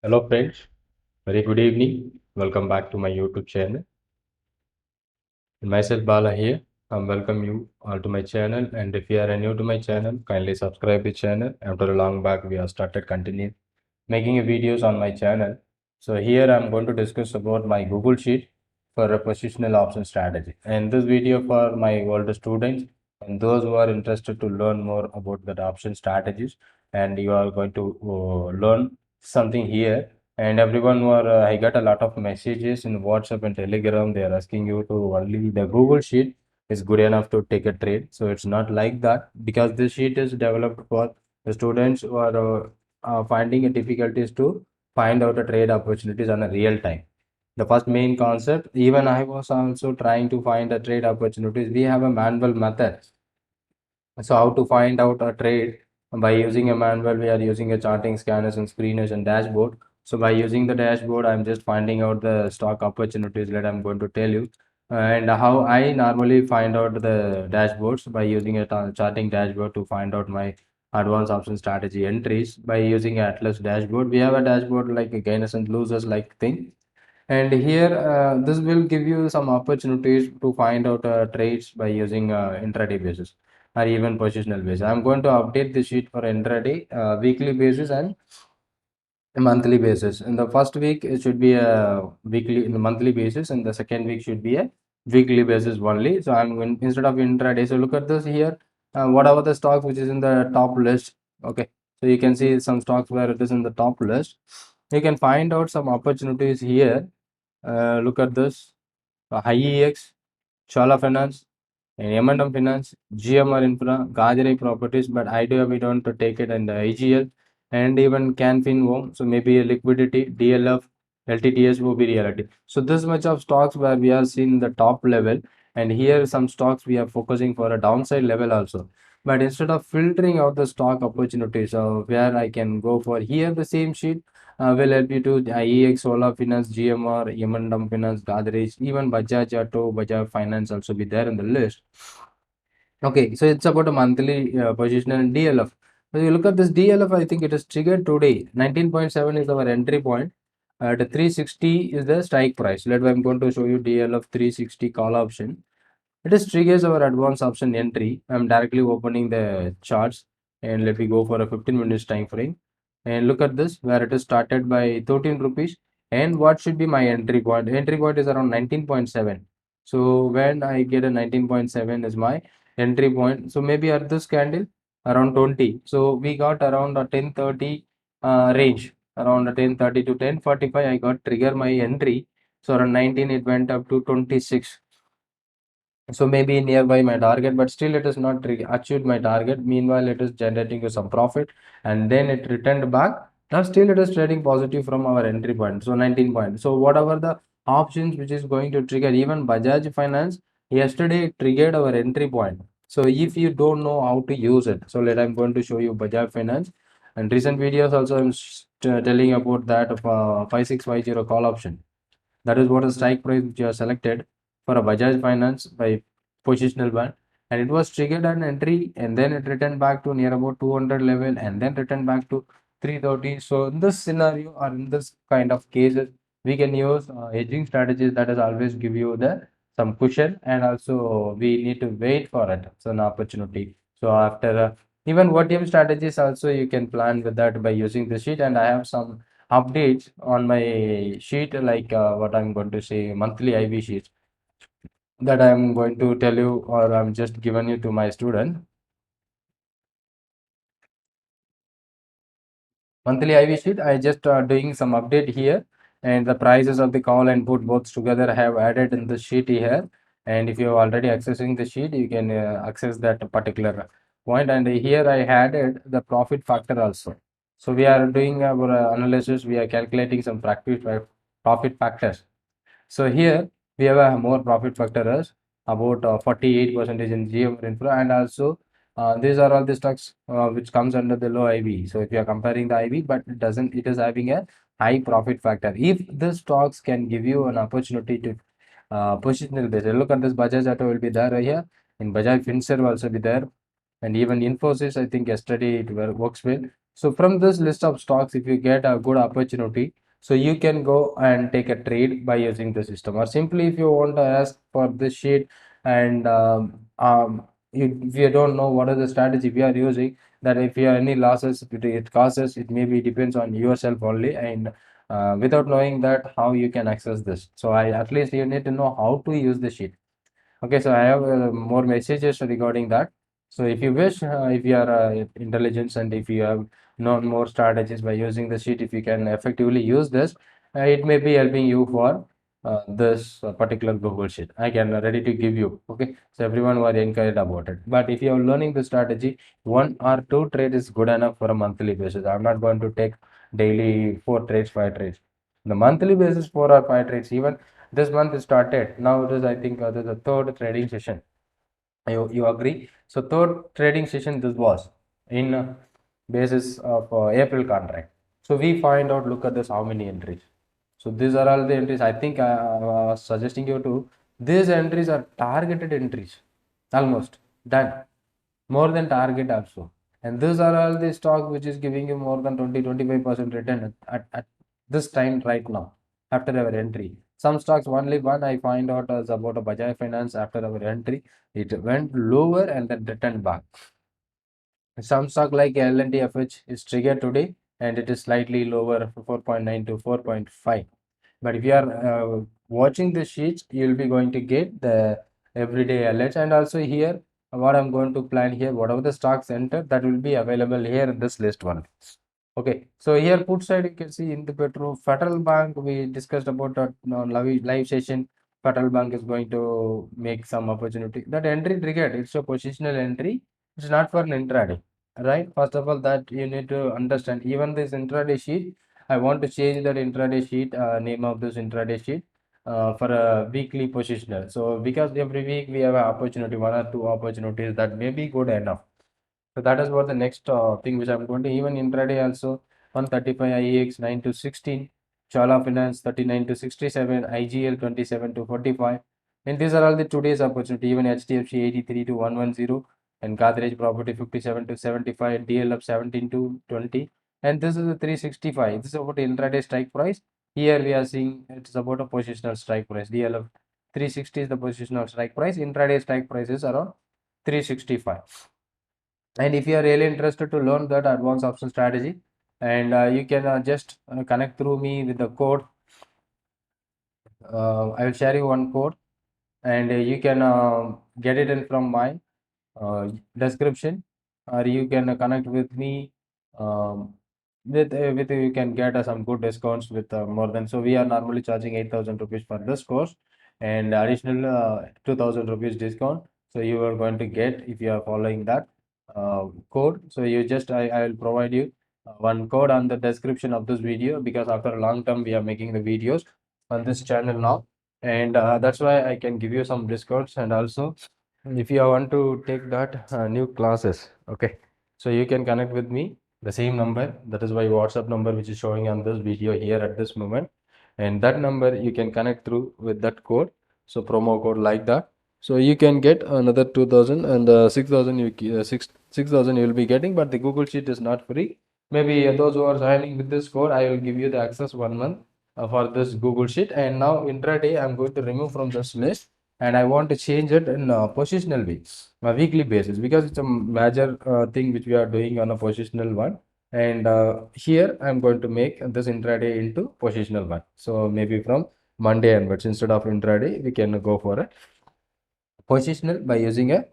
Hello friends, very good evening. Welcome back to my YouTube channel. Myself Bala here. I welcome you all to my channel, and if you are new to my channel, kindly subscribe the channel. After a long back, we have started continue making videos on my channel. So here I'm going to discuss about my Google Sheet for a positional option strategy. And this video for my older students and those who are interested to learn more about that option strategies, and you are going to learn something here. And everyone who are I got a lot of messages in WhatsApp and Telegram. They are asking you to only the Google Sheet is good enough to take a trade. So it's not like that, because this sheet is developed for the students who are finding it difficulties to find out a trade opportunities on a real time. The first main concept, even I was also trying to find a trade opportunities. We have a manual method. So how to find out a trade by using a manual? We are using a charting, scanners, and screeners and dashboard. So by using the dashboard, I'm just finding out the stock opportunities that I'm going to tell you. And how I normally find out the dashboards by using a charting dashboard to find out my advanced option strategy entries by using Atlas dashboard. We have a dashboard like a gainers and losers like thing. And here, this will give you some opportunities to find out trades by using intraday basis or even positional basis. I'm going to update the sheet for intraday, weekly basis and a monthly basis. In the first week, it should be a weekly, in the monthly basis, and the second week should be a weekly basis only. So I'm going instead of intraday. So look at this here. Whatever the stock which is in the top list. Okay, so you can see some stocks where it is in the top list. You can find out some opportunities here. Look at this. HIEX, Chola Finance, and M&M Finance, GMR Infra, Gajare Properties, but idea we don't to take it in the IGL and even Canfin Home. So maybe a liquidity, DLF, LTTS will be reality. So this much of stocks where we are seeing the top level, and here some stocks we are focusing for a downside level also. But instead of filtering out the stock opportunities, where I can go for here the same sheet will help you to IEX, Solar Finance, GMR, M&M Finance, Godrej, even Bajaj Auto, Bajaj Finance also be there in the list. Okay, so it's about a monthly position and DLF. So you look at this DLF, I think it is triggered today. 19.7 is our entry point. The 360 is the strike price. Let me I'm going to show you DLF 360 call option. It is triggers our advanced option entry. I'm directly opening the charts, and let me go for a 15 minutes time frame. And look at this where it is started by 13 rupees. And what should be my entry point? Entry point is around 19.7. So when I get a 19.7 is my entry point. So maybe at this candle around 20. So we got around a 10:30 range. Around a 10:30 to 10:45 I got trigger my entry. So around 19 it went up to 26. So maybe nearby my target, but still it is not achieved my target. Meanwhile, it is generating you some profit, and then it returned back. Now still it is trading positive from our entry point. So 19 points. So whatever the options which is going to trigger, even Bajaj Finance yesterday it triggered our entry point. So if you don't know how to use it, so let I'm going to show you Bajaj Finance. And recent videos also I'm telling about that of 5650 call option. That is what a strike price which you have selected for a Bajaj Finance by positional band, and it was triggered an entry, and then it returned back to near about 200 level, and then returned back to 330. So in this scenario or in this kind of cases, we can use hedging strategies that is always give you the some cushion, and also we need to wait for it. So an opportunity. So after even OTM strategies also you can plan with that by using the sheet, and I have some updates on my sheet like what I'm going to say monthly IV sheets that I'm going to tell you, or I'm just given you to my student. Monthly IV sheet, I just doing some update here, and the prices of the call and put both together I have added in the sheet here. And if you're already accessing the sheet, you can access that particular point. And here I added the profit factor also. So we are doing our analysis, we are calculating some profit factors. So here we have a more profit factor as about 48% in GM infra, and also these are all the stocks which comes under the low IV. So if you are comparing the IV, but it doesn't, it is having a high profit factor. If the stocks can give you an opportunity to positional basis, look at this Bajaj Auto will be there right here, and Bajaj Finserv will also be there, and even Infosys, I think yesterday it works well. So from this list of stocks, if you get a good opportunity, so you can go and take a trade by using the system. Or simply if you want to ask for this sheet, and if you don't know what is the strategy we are using, that if you have any losses, it causes, it maybe depends on yourself only. And without knowing that, how you can access this. So I, at least you need to know how to use the sheet. Okay, so I have more messages regarding that. So if you wish, if you are intelligent, and if you have known more strategies by using the sheet, if you can effectively use this, it may be helping you for this particular Google sheet. I can ready to give you. Okay, so everyone were encouraged about it. But if you are learning the strategy, one or two trades is good enough for a monthly basis. I'm not going to take daily 4 trades, 5 trades. The monthly basis 4 or 5 trades, even this month is started. Now it is, I think, this is the third trading session. You agree? So third trading session this was in basis of April contract. So we find out, look at this, how many entries. So these are all the entries. I think I was suggesting you to, these entries are targeted entries, almost done, more than target also. And these are all the stock which is giving you more than 20-25% return at this time right now after our entry. Some stocks, only one I find out is about a Bajaj Finance. After our entry, it went lower and then returned back. Some stock like L&T is triggered today and it is slightly lower, 4.9 to 4.5. But if you are watching the sheets, you will be going to get the everyday alerts. And also here, what I'm going to plan here, whatever the stocks enter, that will be available here in this list one. Okay, so here put side you can see in the Petro Federal Bank. We discussed about that on live session. Federal Bank is going to make some opportunity. That entry triggered, it's a positional entry. It's not for an intraday, right? First of all, that you need to understand. Even this intraday sheet, I want to change that intraday sheet, name of this intraday sheet for a weekly positional. So because every week we have an opportunity, one or two opportunities that may be good enough. So that is what the next thing which I'm going to, even intraday also 135 IEX 9 to 16, Chola Finance 39 to 67, IGL 27 to 45. And these are all the today's opportunity, even HDFC 83 to 110, and Godrej Property 57 to 75, DLF 17 to 20. And this is the 365. This is about intraday strike price. Here we are seeing it's about a positional strike price. DLF 360 is the positional strike price. Intraday strike price is around 365. And if you are really interested to learn that advanced option strategy, and you can just connect through me with the code. I will share you one code, and you can get it in from my description, or you can connect with me with you can get some good discounts with more than. So we are normally charging 8,000 rupees for this course, and additional 2,000 rupees discount. So you are going to get if you are following that code. So you just I will provide you one code on the description of this video, because after a long time we are making the videos on this channel now, and that's why I can give you some discounts. And also, if you want to take that new classes, okay, so you can connect with me, the same number, that is my WhatsApp number which is showing on this video here at this moment. And that number you can connect through with that code, so promo code like that. So you can get another 2,000, and 6,000 you 6,000 you will be getting, but the Google Sheet is not free. Maybe those who are signing with this code, I will give you the access 1 month for this Google Sheet. And now intraday I'm going to remove from this list, and I want to change it in a positional way, a weekly basis, because it's a major thing which we are doing on a positional one. And here I'm going to make this intraday into positional one. So maybe from Monday onwards, instead of intraday, we can go for a positional by using a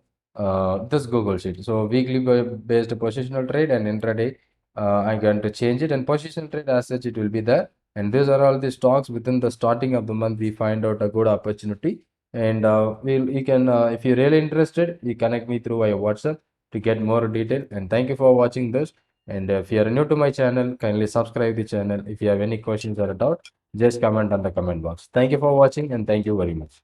this Google Sheet. So weekly based positional trade and intraday, I'm going to change it, and positional trade as such it will be there. And these are all the stocks within the starting of the month. We find out a good opportunity, and you can if you're really interested, you connect me through via WhatsApp to get more detail. And thank you for watching this. And if you are new to my channel, kindly subscribe the channel. If you have any questions or a doubt, just comment on the comment box. Thank you for watching, and thank you very much.